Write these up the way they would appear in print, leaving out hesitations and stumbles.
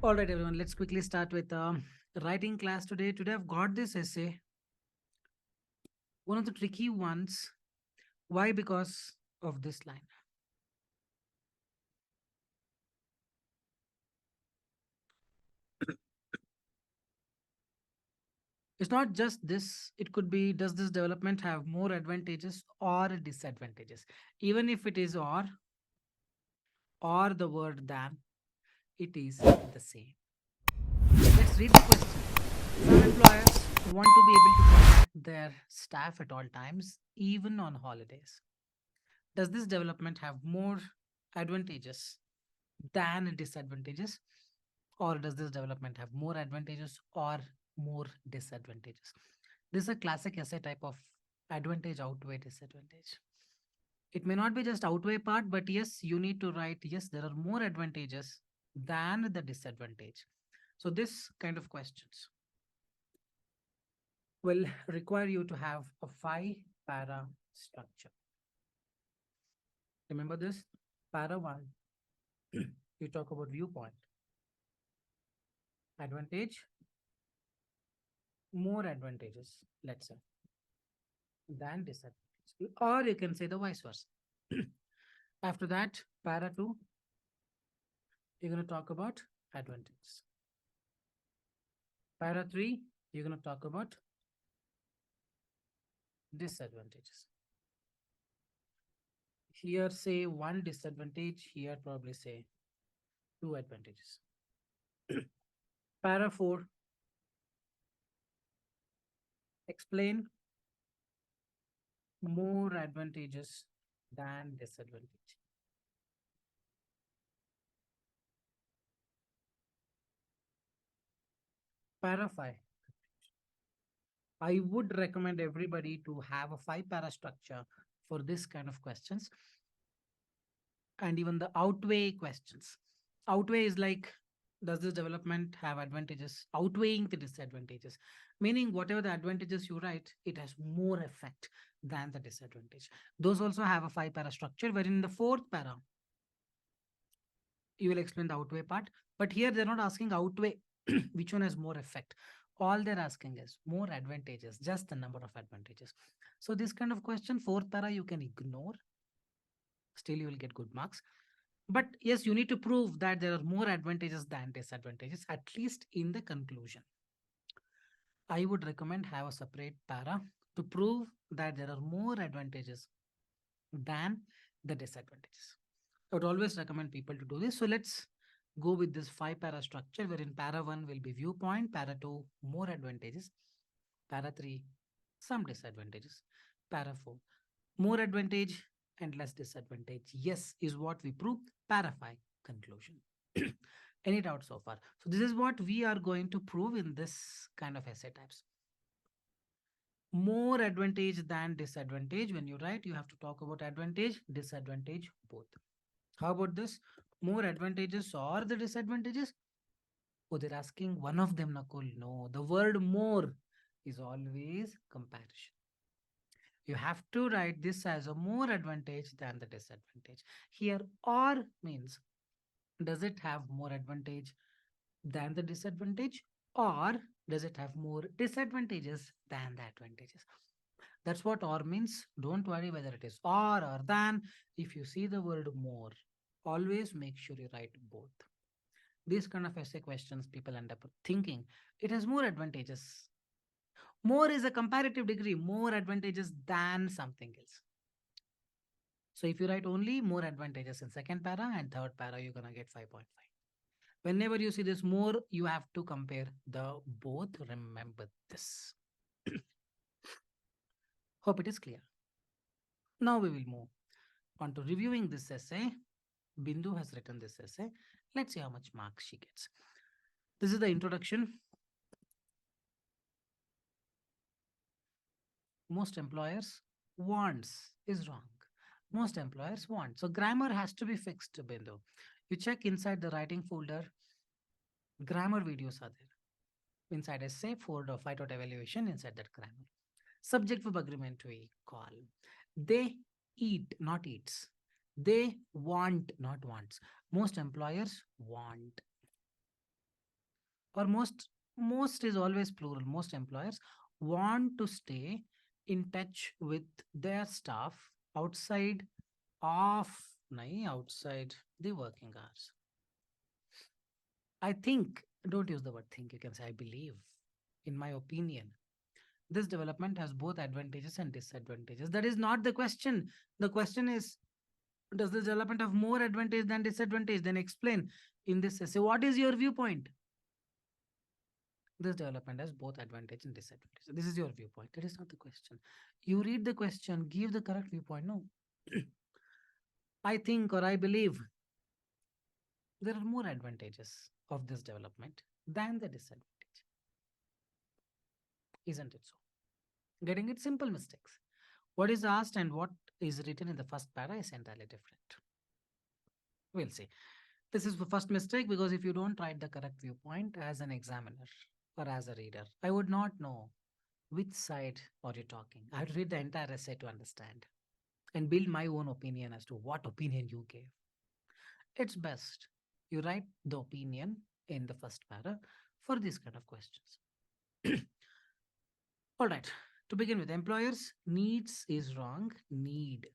All right, everyone, let's quickly start with writing class today. Today, I've got this essay, one of the tricky ones. Why? Because of this line. It's not just this, it could be, does this development have more advantages or disadvantages? Even if it is or the word than, it is the same. Let's read the question. Some employers want to be able to contact their staff at all times, even on holidays. Does this development have more advantages than disadvantages, or does this development have more advantages or more disadvantages? This is a classic essay type of advantage outweigh disadvantage. It may not be just outweigh part, but yes, you need to write, yes, there are more advantages than the disadvantage. So this kind of questions will require you to have a 5 para structure. Remember this? Para 1, you talk about viewpoint, advantage, more advantages, let's say, than disadvantages. Or you can say the vice versa. After that, para 2, you're going to talk about advantages. Para 3, you're going to talk about disadvantages. Here, say one disadvantage, here, probably say two advantages. Para 4, explain more advantages than disadvantage. Para 5, I would recommend everybody to have a 5 para structure for this kind of questions, and even the outweigh questions. Outweigh is like, does this development have advantages outweighing the disadvantages? Meaning, whatever the advantages you write, it has more effect than the disadvantage. Those also have a 5 para structure, wherein in the fourth para, you will explain the outweigh part. But here they're not asking outweigh which one has more effect. All they're asking is more advantages, just the number of advantages. So this kind of question, fourth para, you can ignore. Still, you will get good marks. But yes, you need to prove that there are more advantages than disadvantages, at least in the conclusion. I would recommend have a separate para to prove that there are more advantages than the disadvantages. I would always recommend people to do this. So let's go with this 5 para structure, wherein para 1 will be viewpoint, para 2 more advantages, para 3 some disadvantages, para 4 more advantage and less disadvantage. Yes, is what we proved. Para 5 conclusion. Any doubt so far? So this is what we are going to prove in this kind of essay types. More advantage than disadvantage. When you write, you have to talk about advantage, disadvantage, both. How about this? More advantages or the disadvantages? Oh, they're asking one of them, Nakul. No, the word more is always comparison. You have to write this as a more advantage than the disadvantage. Here, or means, does it have more advantage than the disadvantage, or does it have more disadvantages than the advantages? That's what or means. Don't worry whether it is or than. If you see the word more, always make sure you write both. These kind of essay questions, people end up thinking it has more advantages. More is a comparative degree, more advantages than something else. So if you write only more advantages in second para and third para, you're gonna get 5.5. Whenever you see this more, you have to compare the both. Remember this. Hope it is clear. Now we will move on to reviewing this essay. Bindu has written this essay. Let's see how much marks she gets. This is the introduction. Most employers wants is wrong. Most employers want. So grammar has to be fixed, Bindu. You check inside the writing folder, grammar videos are there. Inside essay folder, fight out evaluation, inside that grammar. Subject verb agreement we call. They eat, not eats. They want, not wants. Most employers want. or most is always plural. Most employers want to stay in touch with their staff outside of outside the working hours. I think, don't use the word think, you can say I believe. In my opinion, this development has both advantages and disadvantages. That is not the question. The question is, does this development have more advantage than disadvantage? Then explain in this essay. What is your viewpoint? This development has both advantage and disadvantage. This is your viewpoint. That is not the question. You read the question, give the correct viewpoint. No. I think or I believe there are more advantages of this development than the disadvantage. Isn't it so? Getting it simple mistakes. What is asked and what is written in the first para is entirely different. We'll see. This is the first mistake because if you don't write the correct viewpoint as an examiner or as a reader, I would not know which side are you talking. I have to read the entire essay to understand and build my own opinion as to what opinion you gave. It's best you write the opinion in the first para for these kind of questions. All right. To begin with, employers needs is wrong. Need.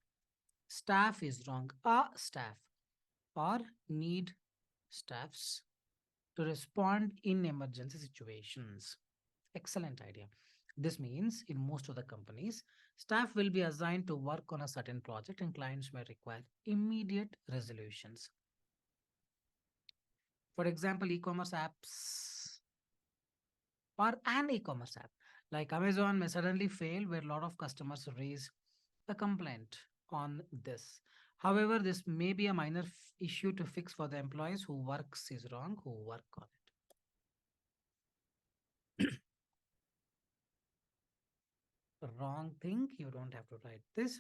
Staff is wrong. A staff or need staffs to respond in emergency situations. Excellent idea. This means in most of the companies, staff will be assigned to work on a certain project and clients may require immediate resolutions. For example, e-commerce apps or an e-commerce app like Amazon may suddenly fail where a lot of customers raise a complaint on this. However, this may be a minor issue to fix for the employees who works is wrong, who work on it. Wrong thing, you don't have to write this.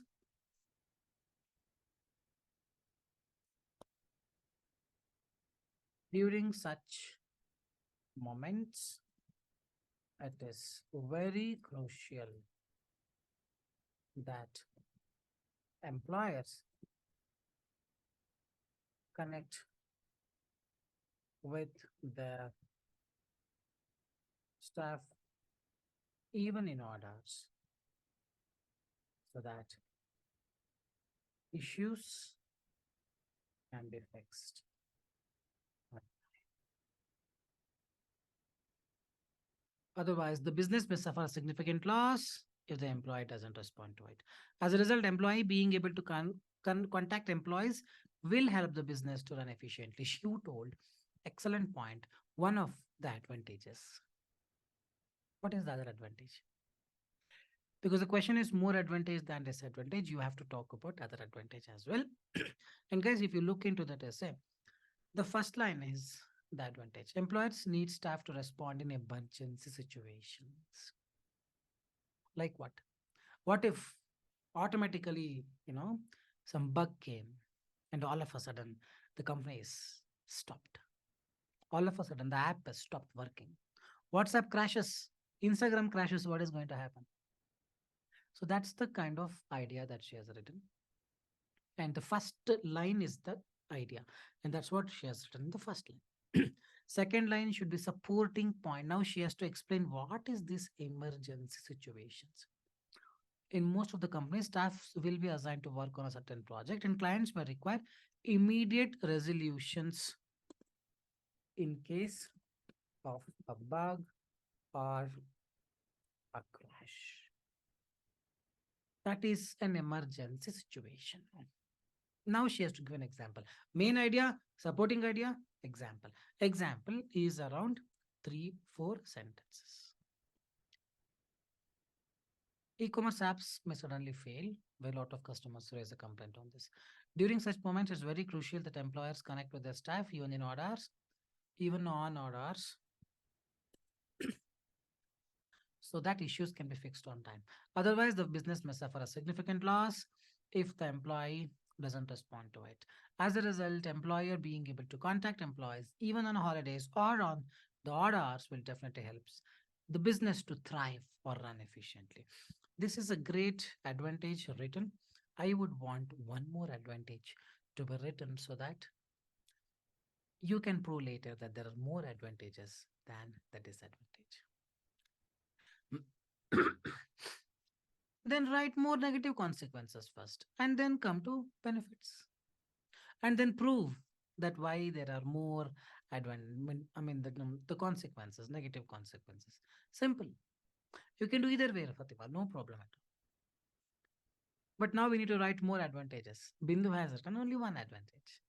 During such moments, it is very crucial that employers connect with their staff even in orders so that issues can be fixed. Otherwise, the business may suffer a significant loss if the employee doesn't respond to it. As a result, employee being able to contact employees will help the business to run efficiently. You told, excellent point, one of the advantages. What is the other advantage? Because the question is more advantage than disadvantage, you have to talk about other advantage as well. And guys, if you look into that essay, the first line is the advantage. Employers need staff to respond in emergency situations. Like what? What if automatically, some bug came and all of a sudden the company is stopped? All of a sudden the app has stopped working. WhatsApp crashes, Instagram crashes, what is going to happen? So that's the kind of idea that she has written. And the first line is the idea. And that's what she has written in the first line. Second line should be supporting point. Now she has to explain what is this emergency situations. In most of the companies, staff will be assigned to work on a certain project and clients may require immediate resolutions in case of a bug or a crash. That is an emergency situation. Now she has to give an example. Main idea, supporting idea, example. Example is around 3-4 sentences. E-commerce apps may suddenly fail where a lot of customers raise a complaint on this. During such moments, it's very crucial that employers connect with their staff even in odd hours, even on odd hours, so that issues can be fixed on time. Otherwise, the business may suffer a significant loss if the employee doesn't respond to it. As a result, employer being able to contact employees even on holidays or on the odd hours will definitely helps the business to thrive or run efficiently. This is a great advantage written. I would want one more advantage to be written so that You can prove later that there are more advantages than the disadvantage. Then write more negative consequences first and then come to benefits and then prove that why there are more the consequences, negative consequences. Simple. You can do either way, Fatima, no problem at all. But now we need to write more advantages. Bindu has written only one advantage.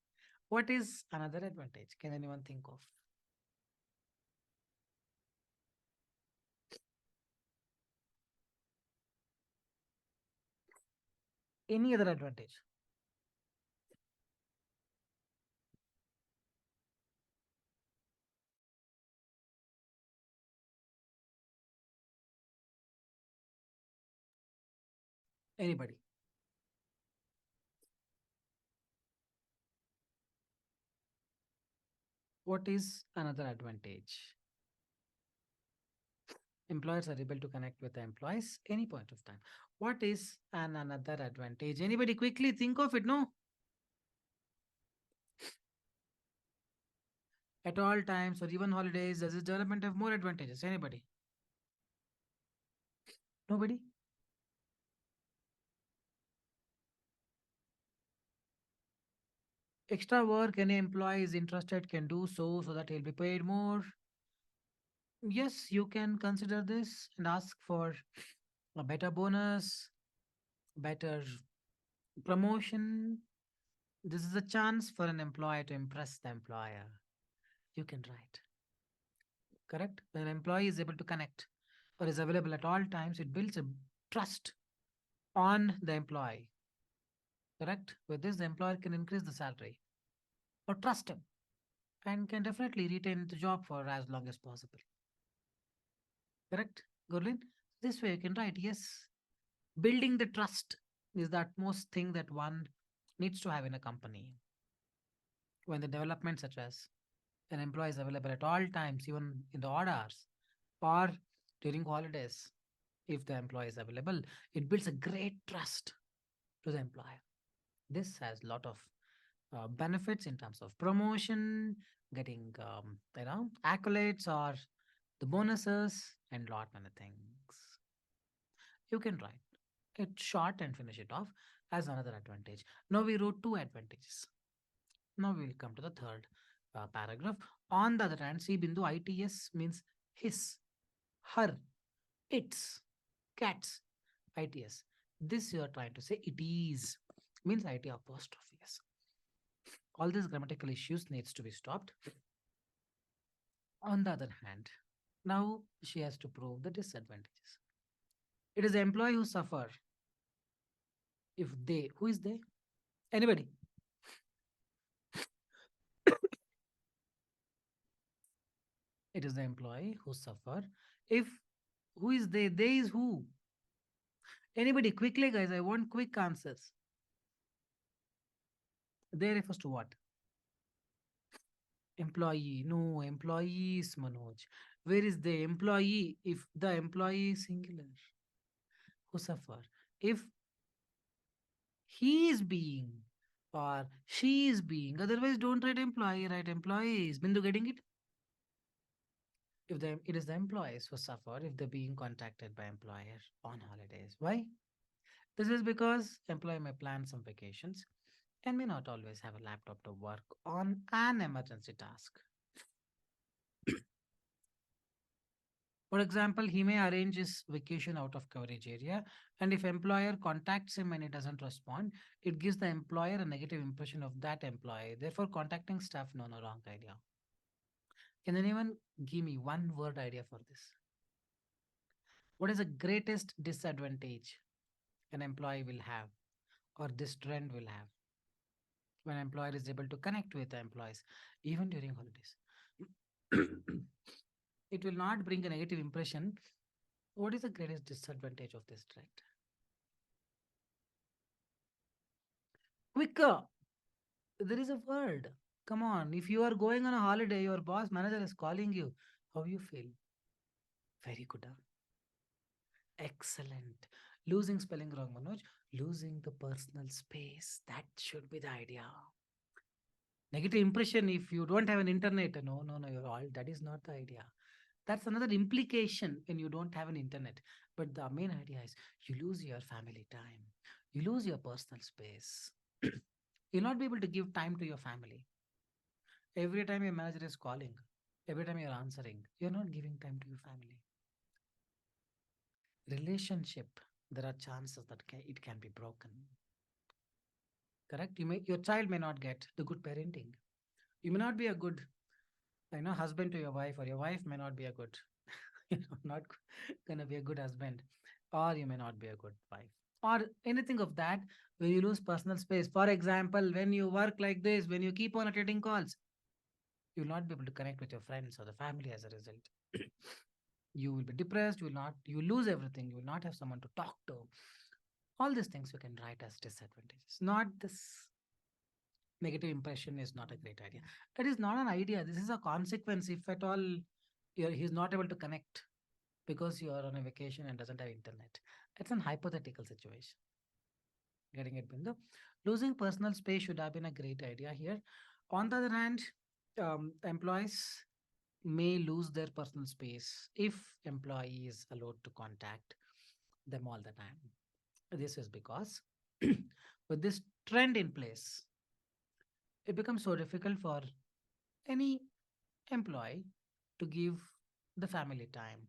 What is another advantage? Can anyone think of? Any other advantage? Anybody? What is another advantage? Employers are able to connect with the employees any point of time. What is another advantage? Anybody quickly think of it? No? At all times or even holidays, does this development have more advantages? Anybody? Nobody? Extra work any employee is interested can do so that he'll be paid more. Yes, you can consider this and ask for a better bonus, better promotion. This is a chance for an employer to impress the employer. You can write. Correct? When an employee is able to connect or is available at all times, it builds a trust on the employee. Correct? With this, the employer can increase the salary or trust him and can definitely retain the job for as long as possible. Correct, Gurlin? This way you can write, yes, building the trust is the utmost thing that one needs to have in a company. When the development such as an employee is available at all times, even in the odd hours or during holidays, if the employee is available, it builds a great trust to the employer. This has a lot of benefits in terms of promotion, getting accolades or the bonuses, and lot many things. You can write it short and finish it off as another advantage. Now we wrote two advantages. Now we will come to the third paragraph. On the other hand, see Bindu ITS means his, her, its, cats, ITS. This you are trying to say it is means IT apostrophe s. All these grammatical issues needs to be stopped. On the other hand, now she has to prove the disadvantages. It is the employee who suffer if they, who is they? Anybody? It is the employee who suffer if, who is they? They is who? Anybody? Quickly, guys. I want quick answers. They refers to what? Employee. No, employees, Manoj. Where is the employee? If the employee is singular, who suffer? If he is being or she is being, otherwise don't write employee, write employees. Bindu getting it? If the, it is the employees who suffer if they're being contacted by employer on holidays. Why? This is because employee may plan some vacations and may not always have a laptop to work on an emergency task. For example, he may arrange his vacation out of coverage area, and if employer contacts him and he doesn't respond, it gives the employer a negative impression of that employee. Therefore, contacting staff, no, no, wrong idea. Can anyone give me one word idea for this? What is the greatest disadvantage an employee will have or this trend will have when employer is able to connect with the employees even during holidays? It will not bring a negative impression. What is the greatest disadvantage of this trend? Quicker. There is a word. Come on. If you are going on a holiday, your boss manager is calling you. How you feel? Very good. Huh? Excellent. Losing spelling wrong, Manoj. Losing the personal space. That should be the idea. Negative impression if you don't have an internet. No, no, no, you're all, that is not the idea. That's another implication when you don't have an internet. But the main idea is you lose your family time, you lose your personal space. You'll not be able to give time to your family. Every time your manager is calling, every time you're answering, you're not giving time to your family. Relationship, there are chances that it can be broken. Correct? Your child may not get the good parenting. You may not be a good, husband to your wife, or your wife may not be a good, not gonna be a good husband, or you may not be a good wife, or anything of that. When you lose personal space, for example, when you work like this, when you keep on attending calls, you will not be able to connect with your friends or the family as a result. You will be depressed, you will lose everything, you will not have someone to talk to. All these things you can write as disadvantages. Not this negative impression is not a great idea. It is not an idea. This is a consequence. If at all he's not able to connect because you are on a vacation and doesn't have internet. It's an hypothetical situation. Getting it, Bindu? Losing personal space should have been a great idea here. On the other hand, employees may lose their personal space if employee is allowed to contact them all the time. This is because with this trend in place, it becomes so difficult for any employee to give the family time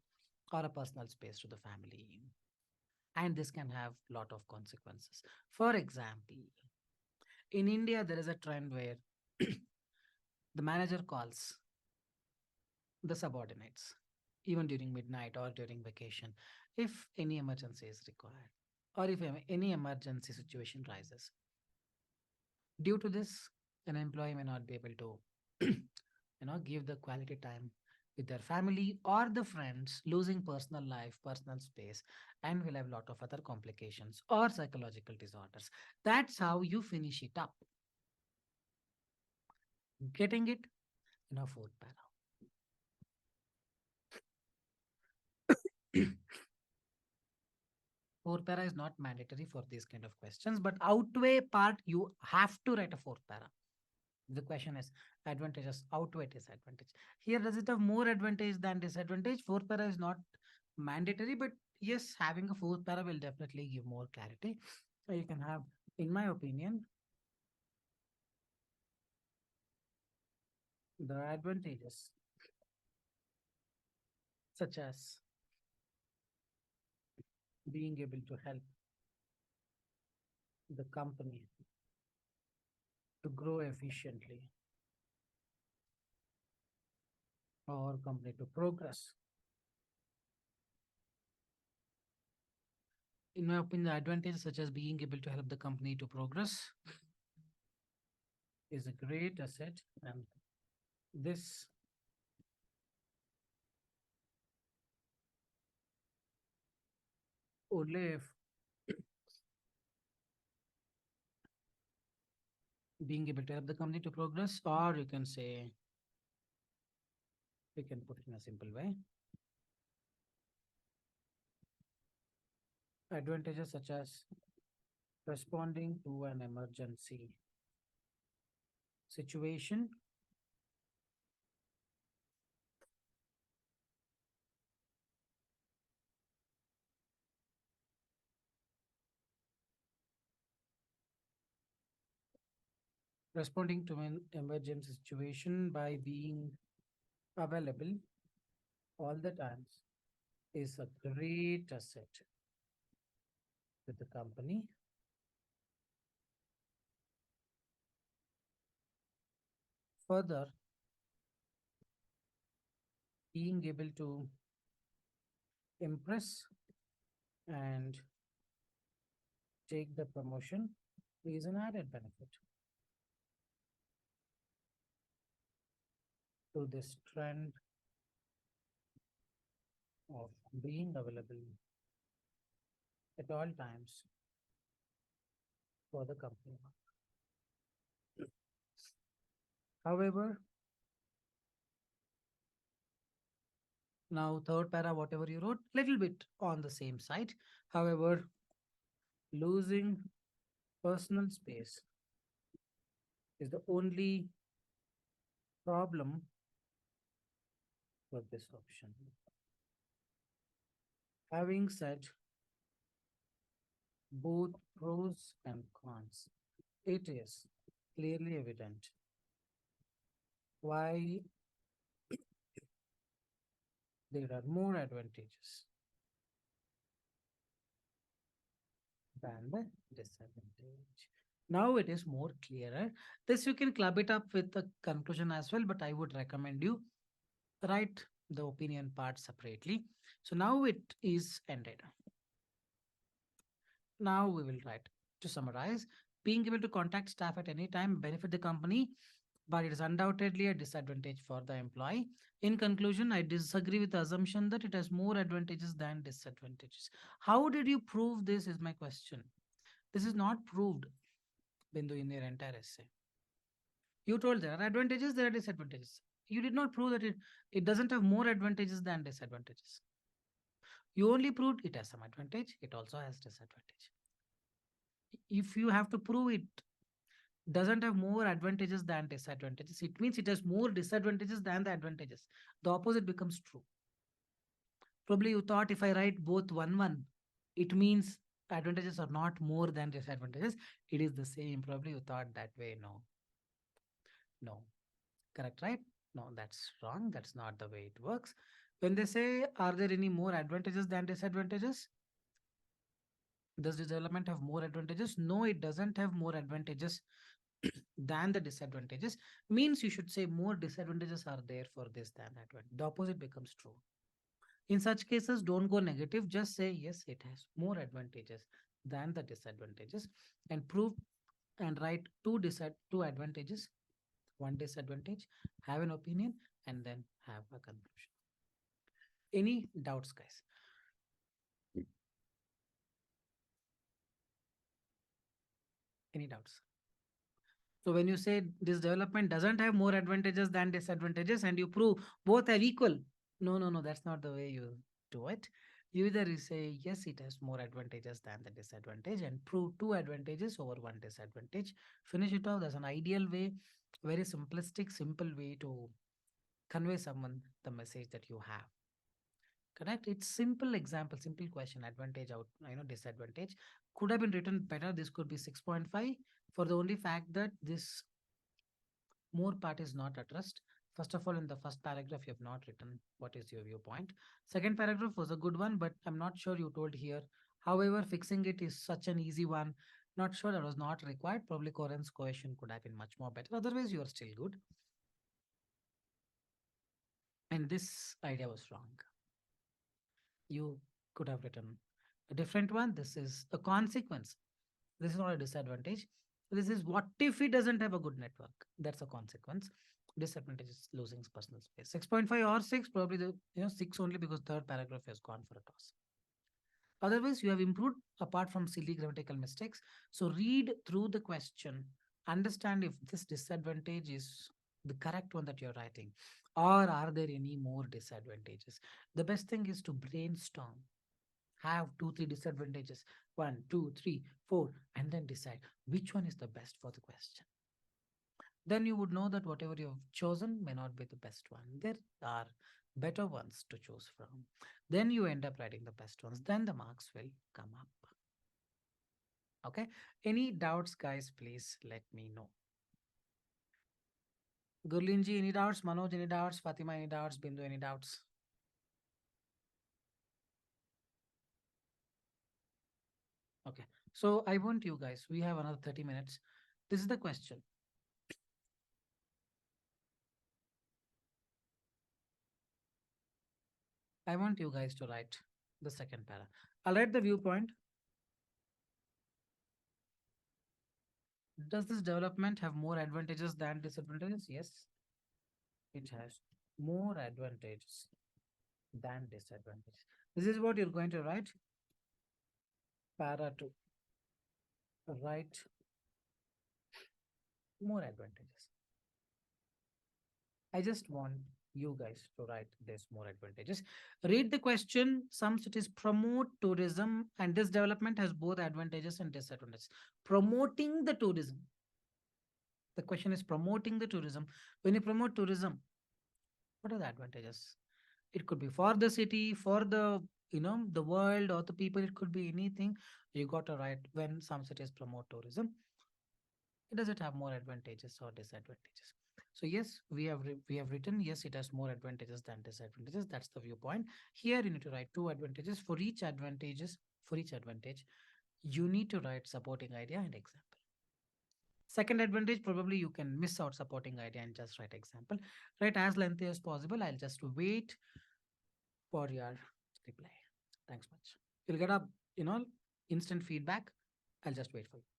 or a personal space to the family. And this can have a lot of consequences. For example, in India, there is a trend where the manager calls the subordinates, even during midnight or during vacation, if any emergency is required, or if any emergency situation rises. Due to this, an employee may not be able to, give the quality time with their family or the friends, losing personal life, personal space, and will have a lot of other complications or psychological disorders. That's how you finish it up. Getting it in a fourth para. Fourth para is not mandatory for these kind of questions, but outweigh part you have to write a fourth para. The question is advantages outweigh disadvantage. Here, does it have more advantage than disadvantage? Fourth para is not mandatory, but yes, having a fourth para will definitely give more clarity. You can have, in my opinion, the advantages such as being able to help the company to grow efficiently or company to progress. In my opinion, the advantages such as being able to help the company to progress is a great asset, and this only if being able to help the company to progress, or you can say, we can put it in a simple way. Advantages such as responding to an emergency situation, responding to an emergency situation by being available all the times is a great asset with the company. Further, being able to impress and take the promotion is an added benefit to this trend of being available at all times for the company. However, now third para, whatever you wrote, little bit on the same side. However, losing personal space is the only problem with this option. Having said both pros and cons, it is clearly evident why there are more advantages than the disadvantage. Now it is more clearer. This you can club it up with the conclusion as well, but I would recommend you write the opinion part separately. So now it is ended. Now we will write. To summarize, being able to contact staff at any time benefit the company, but it is undoubtedly a disadvantage for the employee. In conclusion, I disagree with the assumption that it has more advantages than disadvantages. How did you prove this is my question. This is not proved, Bindu, in your entire essay. You told there are advantages, there are disadvantages. You did not prove that it doesn't have more advantages than disadvantages. You only proved it has some advantage, it also has disadvantage. If you have to prove it doesn't have more advantages than disadvantages, it means it has more disadvantages than the advantages. The opposite becomes true. Probably you thought if I write both 1 1, it means advantages are not more than disadvantages. It is the same. Probably you thought that way. No, no. Correct, right? No, that's wrong. That's not the way it works. When they say, are there any more advantages than disadvantages? Does this development have more advantages? No, it doesn't have more advantages than the disadvantages. Means you should say more disadvantages are there for this than advantage. The opposite becomes true. In such cases, don't go negative. Just say, yes, it has more advantages than the disadvantages and prove and write two advantages, one disadvantage, have an opinion, and then have a conclusion. Any doubts, guys? Any doubts? So when you say this development doesn't have more advantages than disadvantages and you prove both are equal, no, that's not the way you do it. You either you say yes, it has more advantages than the disadvantage and prove two advantages over one disadvantage. Finish it off. That's an ideal way, very simplistic, simple way to convey someone the message that you have. Correct? It's simple example, simple question, advantage out, disadvantage. Could have been written better. This could be 6.5 for the only fact that this more part is not addressed. First of all, in the first paragraph, you have not written what is your viewpoint. Second paragraph was a good one, but I'm not sure you told here. However, fixing it is such an easy one. Not sure that was not required. Probably Coran's cohesion could have been much more better. Otherwise, you are still good. And this idea was wrong. You could have written a different one. This is a consequence. This is not a disadvantage. This is what if it doesn't have a good network? That's a consequence. Disadvantage is losing personal space. 6.5 or 6, probably the 6 only because third paragraph has gone for a toss. Otherwise, you have improved apart from silly grammatical mistakes. So read through the question, understand if this disadvantage is the correct one that you're writing, or are there any more disadvantages. The best thing is to brainstorm, have 2 3 disadvantages, 1 2 3 4, and then decide which one is the best for the question. Then you would know that whatever you've chosen may not be the best one. There are better ones to choose from. Then you end up writing the best ones. Then the marks will come up. Okay. Any doubts, guys? Please let me know. Gurlinji, any doubts? Manoj, any doubts? Fatima, any doubts? Bindu, any doubts? Okay. So I want you guys, we have another 30 minutes. This is the question. I want you guys to write the second para. I'll write the viewpoint. Does this development have more advantages than disadvantages? Yes, it has more advantages than disadvantages. This is what you're going to write. Para 2. Write more advantages. I just want you guys to write this more advantages. Read the question. Some cities promote tourism, and this development has both advantages and disadvantages. Promoting the tourism. The question is promoting the tourism. When you promote tourism, what are the advantages? It could be for the city, for the the world or the people. It could be anything. You got to write when some cities promote tourism. Does it have more advantages or disadvantages? So yes, we have written yes, it has more advantages than disadvantages. That's the viewpoint. Here you need to write two advantages for each advantages. For each advantage, you need to write supporting idea and example. Second advantage, probably you can miss out supporting idea and just write example. Write as lengthy as possible. I'll just wait for your reply. Thanks much. You'll get a instant feedback. I'll just wait for you.